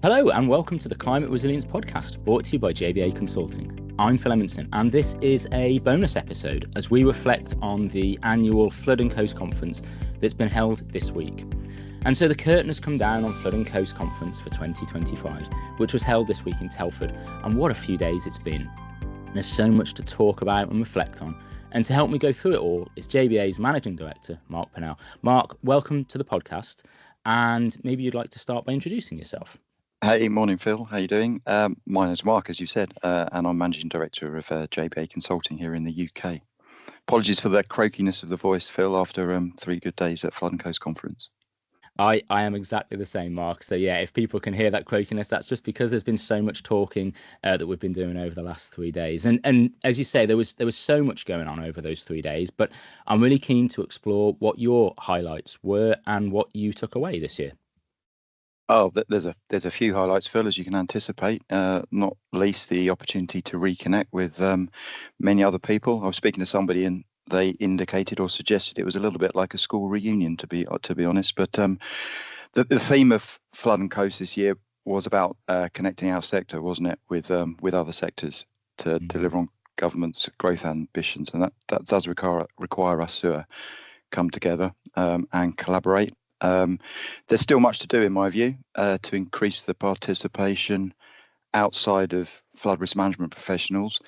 Hello and welcome to the Climate Resilience Podcast, brought to you by JBA Consulting. I'm Phil Emonson, and this is a bonus episode as we reflect on the annual Flood and Coast Conference that's been held this week. And so the curtain has come down on Flood and Coast Conference for 2025, which was held this week in Telford, and what a few days it's been. There's so much to talk about and reflect on, and to help me go through it all is JBA's Managing Director, Marc Pinnell. Marc, welcome to the podcast, and maybe you'd like to start by introducing yourself. Hey, morning, Phil. How you doing? My name's Marc, as you said, and I'm Managing Director of JBA Consulting here in the UK. Apologies for the croakiness of the voice, Phil, after 3 good days at Flood and Coast Conference. I am exactly the same, Marc. So yeah, if people can hear that croakiness, that's just because there's been so much talking that we've been doing over the last 3 days. And as you say, there was so much going on over those 3 days. But I'm really keen to explore what your highlights were and what you took away this year. Oh, there's a few highlights, Phil, as you can anticipate, not least the opportunity to reconnect with many other people. I was speaking to somebody and they indicated or suggested it was a little bit like a school reunion, to be honest. But the theme of Flood and Coast this year was about connecting our sector, wasn't it, with other sectors to deliver on government's growth ambitions, and that does require us to come together and collaborate. There's still much to do, in my view, to increase the participation outside of flood risk management professionals.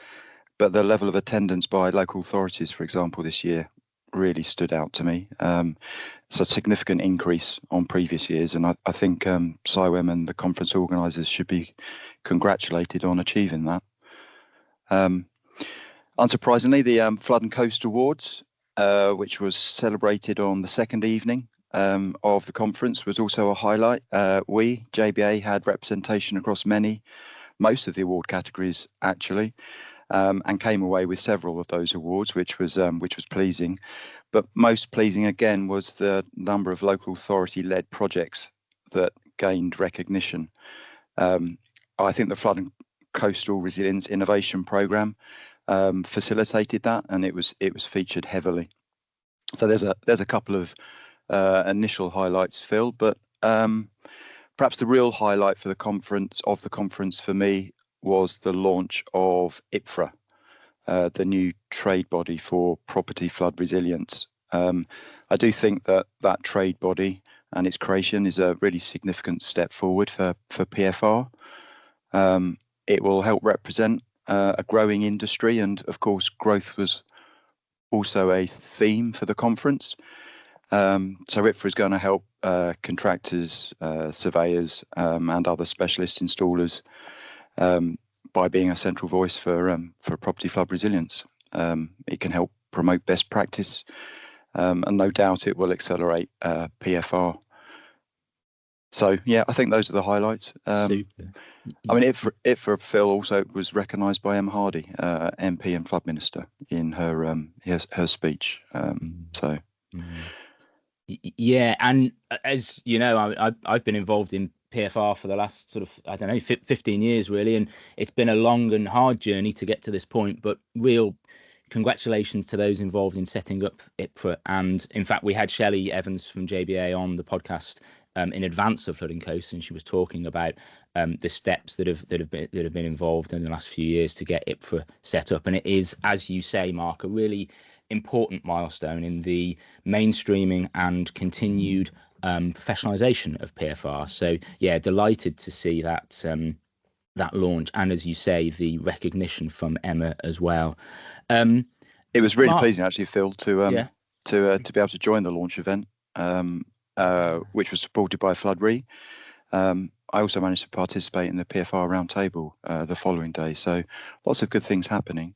But the level of attendance by local authorities, for example, this year really stood out to me. It's a significant increase on previous years, and I think FCRM and the conference organisers should be congratulated on achieving that. Unsurprisingly, the Flood and Coast Awards, which was celebrated on the second evening of the conference, was also a highlight. We, JBA, had representation across most of the award categories, actually. And came away with several of those awards, which was pleasing. But most pleasing, again, was the number of local authority-led projects that gained recognition. I think the Flood and Coastal Resilience Innovation Programme facilitated that, and it was featured heavily. So there's a couple of initial highlights, Phil, but perhaps the real highlight for the conference for me was the launch of IPFRA, the new trade body for property flood resilience. I do think that trade body and its creation is a really significant step forward for PFR. It will help represent a growing industry, and of course, growth was also a theme for the conference. So IPFRA is going to help contractors, surveyors, and other specialist installers by being a central voice for property flood resilience. It can help promote best practice, and no doubt it will accelerate PFR. So yeah, I think those are the highlights. Super. I mean, IPFRA, Phil, also was recognised by Emma Hardy, MP and Flood Minister, in her speech. So. Yeah, and as you know, I've been involved in PFR for the last sort of 15 years really, and it's been a long and hard journey to get to this point, but real congratulations to those involved in setting up IPFRA. And in fact, we had Shelley Evans from JBA on the podcast in advance of Flood and Coast, and she was talking about the steps that have been involved in the last few years to get IPFRA set up. And it is, as you say, Marc, a really important milestone in the mainstreaming and continued professionalisation of PFR. So yeah, delighted to see that launch, and as you say, the recognition from Emma as well. It was really pleasing, actually, Phil, to be able to join the launch event, which was supported by Flood Re. I also managed to participate in the PFR roundtable the following day. So lots of good things happening.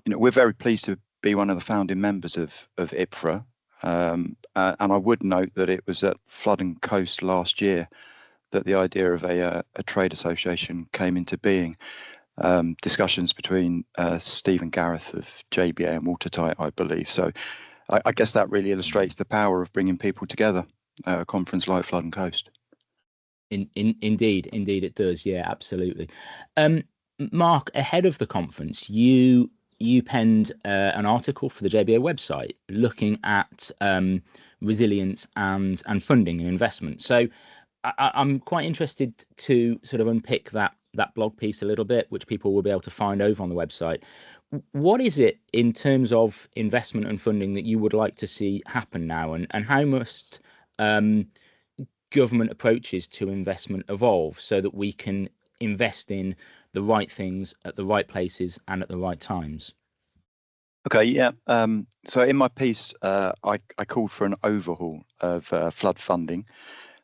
We're very pleased to be one of the founding members of IPFRA. And I would note that it was at Flood and Coast last year that the idea of a trade association came into being. Discussions between Steve and Gareth of JBA and Watertight, I believe. So I guess that really illustrates the power of bringing people together at a conference like Flood and Coast. Indeed it does. Yeah, absolutely. Marc, ahead of the conference, you penned an article for the JBA website looking at resilience and funding and investment. So I'm quite interested to sort of unpick that blog piece a little bit, which people will be able to find over on the website. What is it in terms of investment and funding that you would like to see happen now, and how must government approaches to investment evolve so that we can invest in the right things at the right places and at the right times? Okay, yeah. So in my piece, I called for an overhaul of flood funding,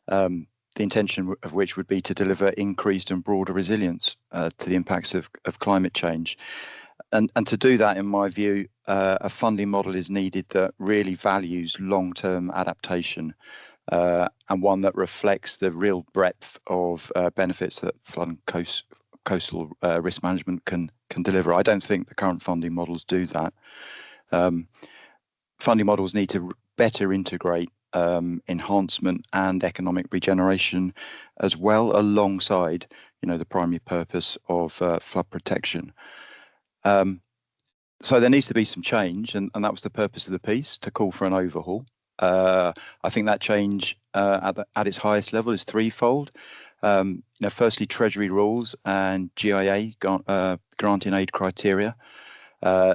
the intention of which would be to deliver increased and broader resilience to the impacts of climate change. And to do that, in my view, a funding model is needed that really values long-term adaptation, and one that reflects the real breadth of benefits that flood and coastal risk management can deliver. I don't think the current funding models do that. Funding models need to better integrate enhancement and economic regeneration as well, alongside, the primary purpose of flood protection. So there needs to be some change, and that was the purpose of the piece, to call for an overhaul. I think that change at its highest level is threefold. Firstly, Treasury rules and GIA granting aid criteria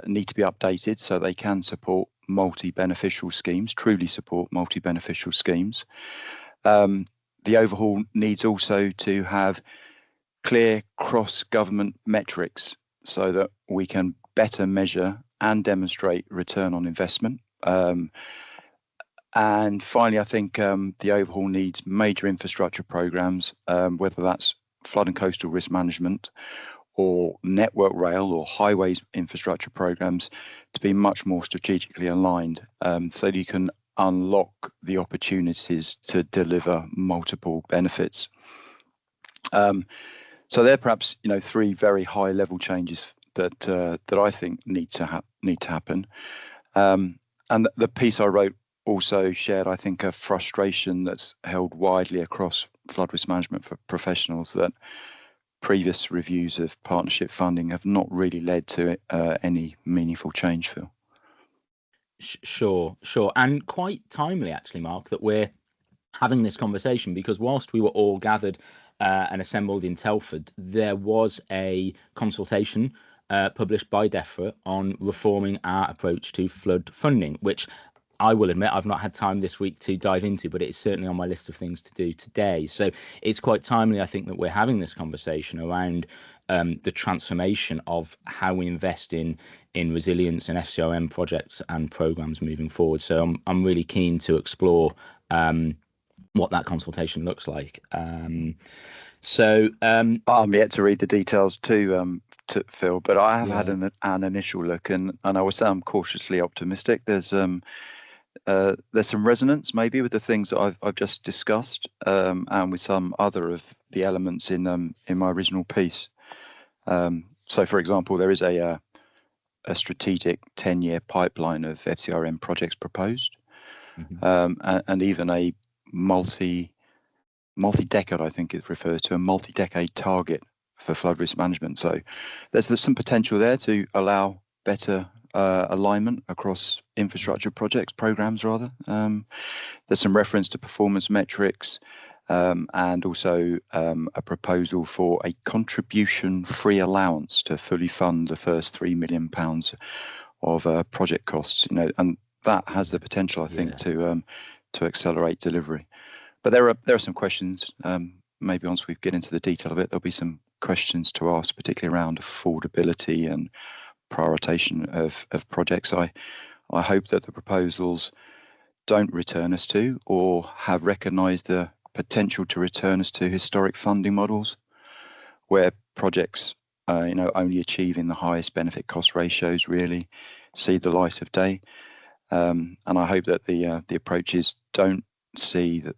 need to be updated so they can support multi-beneficial schemes, truly support multi-beneficial schemes. The overhaul needs also to have clear cross-government metrics so that we can better measure and demonstrate return on investment. And finally, I think the overhaul needs major infrastructure programs, whether that's flood and coastal risk management or network rail or highways infrastructure programs, to be much more strategically aligned, so that you can unlock the opportunities to deliver multiple benefits. So they're perhaps three very high level changes that I think need to happen. And the piece I wrote also shared, I think, a frustration that's held widely across flood risk management for professionals, that previous reviews of partnership funding have not really led to any meaningful change, Phil. Sure. And quite timely, actually, Mark, that we're having this conversation, because whilst we were all gathered and assembled in Telford, there was a consultation published by DEFRA on reforming our approach to flood funding, which I will admit I've not had time this week to dive into, but it's certainly on my list of things to do today. So it's quite timely, I think, that we're having this conversation around the transformation of how we invest in resilience and FCRM projects and programs moving forward. So I'm really keen to explore what that consultation looks like. So I'm yet to read the details too, Phil, but I have had an initial look, and I would say I'm cautiously optimistic. There's some resonance maybe with the things that I've just discussed, and with some other of the elements in my original piece. So, for example, there is a strategic 10-year pipeline of FCRM projects proposed, and even a multi-decade, I think it refers to, a multi-decade target for flood risk management. So there's some potential there to allow better alignment across infrastructure projects, programs rather. There's some reference to performance metrics, and also a proposal for a contribution-free allowance to fully fund the first £3 million of project costs. And that has the potential, I think, to accelerate delivery. But there are some questions. Maybe once we get into the detail of it, there'll be some questions to ask, particularly around affordability and prioritization of projects. I hope that the proposals don't return us to, or have recognised the potential to return us to, historic funding models, where projects, only achieving the highest benefit cost ratios really see the light of day. And I hope that the approaches don't see that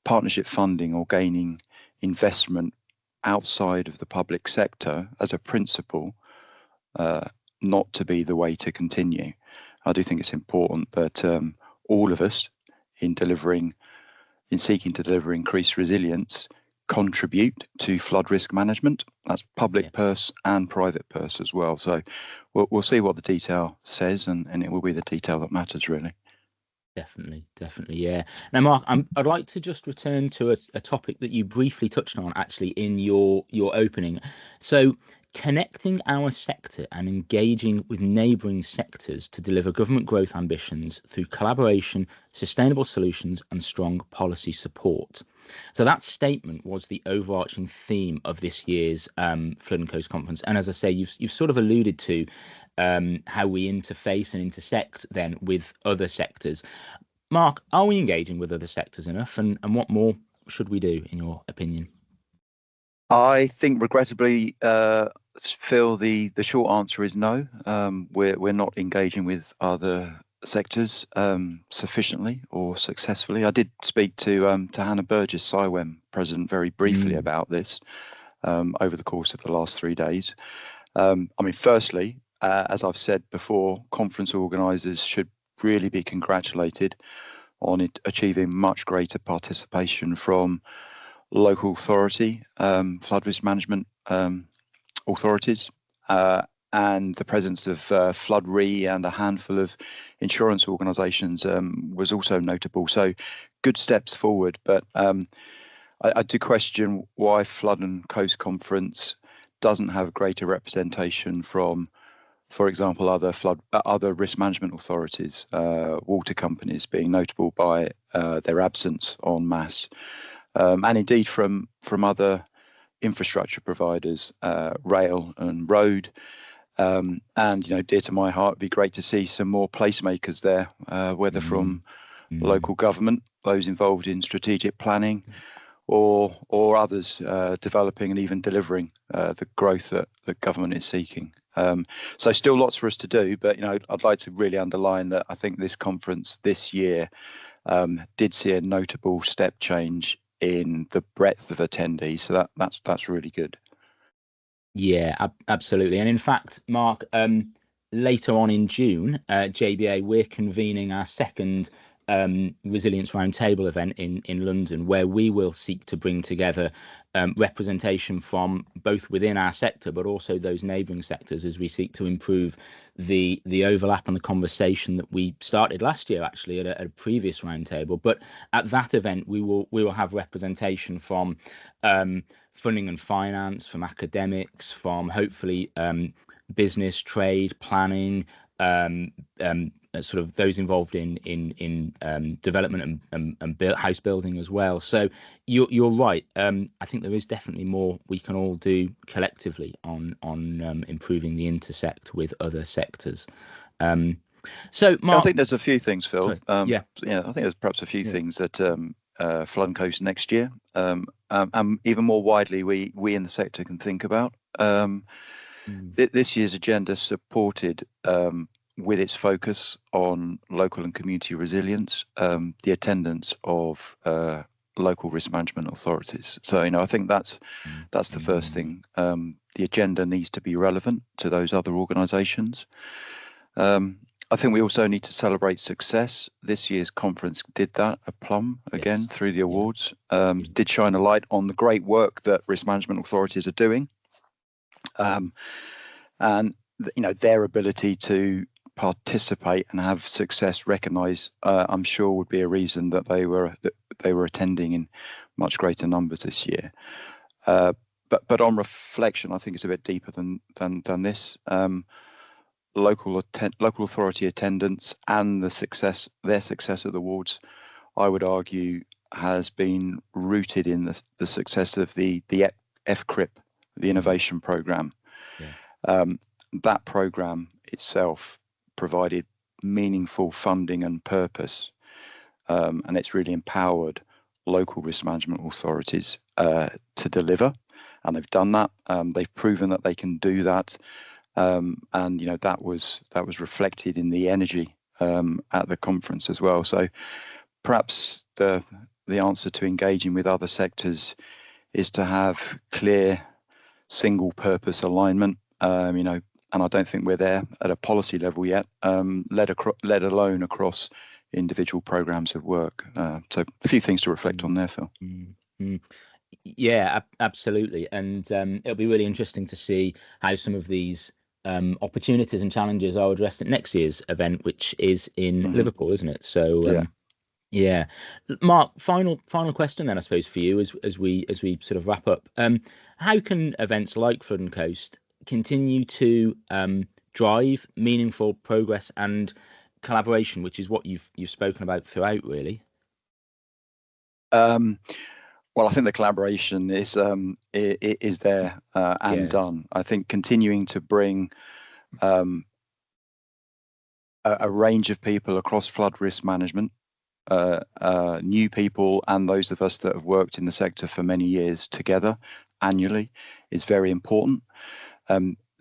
partnership funding or gaining investment outside of the public sector as a principle not to be the way to continue. I do think it's important that all of us, in seeking to deliver increased resilience, contribute to flood risk management. That's public purse and private purse as well. So we'll see what the detail says, and it will be the detail that matters, really. Definitely, yeah. Now, Mark, I'd like to just return to a topic that you briefly touched on actually in your opening. So, connecting our sector and engaging with neighbouring sectors to deliver government growth ambitions through collaboration, sustainable solutions, and strong policy support. So that statement was the overarching theme of this year's Flood and Coast Conference. And as I say, you've sort of alluded to how we interface and intersect then with other sectors. Mark, are we engaging with other sectors enough, and what more should we do, in your opinion? I think, regrettably, Phil, the short answer is no. We're not engaging with other sectors sufficiently or successfully. I did speak to Hannah Burgess, CIWEM president, very briefly about this over the course of the last 3 days. I mean, firstly, as I've said before, conference organisers should really be congratulated on achieving much greater participation from local authority, flood risk management authorities, and the presence of Flood Re and a handful of insurance organisations was also notable. So good steps forward, but I do question why Flood and Coast Conference doesn't have greater representation from, for example, other risk management authorities, water companies being notable by their absence en masse, and indeed from other infrastructure providers, rail and road. And dear to my heart, it'd be great to see some more placemakers there, whether from local government, those involved in strategic planning, or others developing and even delivering the growth that the government is seeking. So still lots for us to do, but I'd like to really underline that I think this conference this year did see a notable step change in the breadth of attendees. So that's really good. Yeah, absolutely. And in fact, Mark, later on in June, JBA, we're convening our second Resilience Roundtable event in London, where we will seek to bring together representation from both within our sector, but also those neighbouring sectors, as we seek to improve the overlap and the conversation that we started last year, actually, at a previous roundtable. But at that event, we will have representation from funding and finance, from academics, from hopefully business, trade, planning, sort of those involved in development and house building as well. So you're right. I think there is definitely more we can all do collectively on improving the intersect with other sectors. So Mark, I think there's a few things, Phil. Yeah, I think there's perhaps a few things that Flood and Coast next year, and even more widely, we in the sector can think about. This year's agenda supported, with its focus on local and community resilience, the attendance of local risk management authorities. So I think that's the first thing. The agenda needs to be relevant to those other organisations. I think we also need to celebrate success. This year's conference did that, aplomb again through the awards. Did shine a light on the great work that risk management authorities are doing, and their ability to participate and have success recognised, I'm sure, would be a reason that they were attending in much greater numbers this year. But on reflection, I think it's a bit deeper than this. Local authority attendance and their success at the awards, I would argue, has been rooted in the success of the FCRIP, the innovation program. That program itself provided meaningful funding and purpose, and it's really empowered local risk management authorities to deliver, and they've done that. They've proven that they can do that. And that was reflected in the energy at the conference as well. So perhaps the answer to engaging with other sectors is to have clear single purpose alignment. And I don't think we're there at a policy level yet, let alone across individual programs of work. So a few things to reflect on there, Phil. Yeah, absolutely. And it'll be really interesting to see how some of these opportunities and challenges are addressed at next year's event, which is in Liverpool, isn't it? So yeah. Mark, final question then, I suppose, for you as we sort of wrap up. How can events like Flood and Coast continue to drive meaningful progress and collaboration, which is what you've spoken about throughout, really? Well, I think the collaboration is there and done. I think continuing to bring a range of people across flood risk management, new people and those of us that have worked in the sector for many years together annually is very important.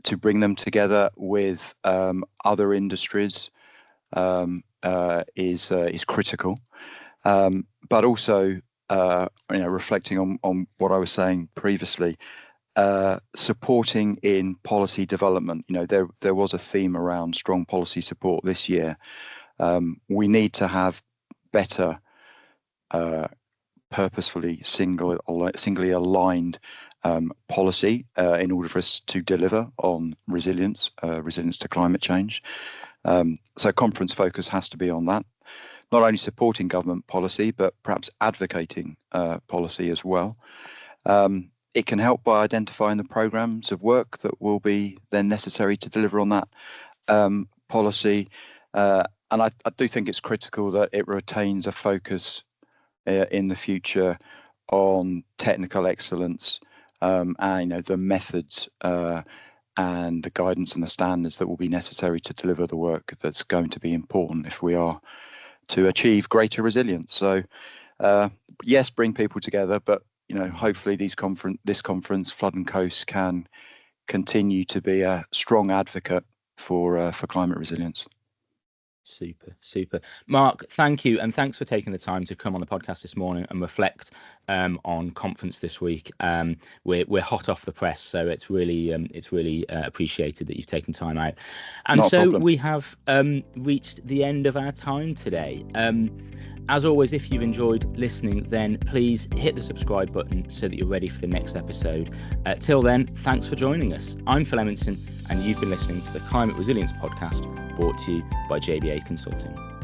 To bring them together with other industries is critical. But also, reflecting on what I was saying previously, supporting in policy development. There was a theme around strong policy support this year. We need to have better, purposefully singly aligned policy in order for us to deliver on resilience to climate change. So conference focus has to be on that, not only supporting government policy, but perhaps advocating policy as well. It can help by identifying the programs of work that will be then necessary to deliver on that policy. And I do think it's critical that it retains a focus in the future on technical excellence and the methods and the guidance and the standards that will be necessary to deliver the work that's going to be important if we are to achieve greater resilience. So yes, bring people together, but hopefully this conference, Flood and Coast, can continue to be a strong advocate for climate resilience. Super. Mark, thank you, and thanks for taking the time to come on the podcast this morning and reflect on conference this week. We're hot off the press, so it's really appreciated that you've taken time out. And so we have reached the end of our time today. As always, if you've enjoyed listening, then please hit the subscribe button so that you're ready for the next episode. Till then, thanks for joining us. I'm Phil Emonson, and you've been listening to the Climate Resilience Podcast, brought to you by JBA Consulting.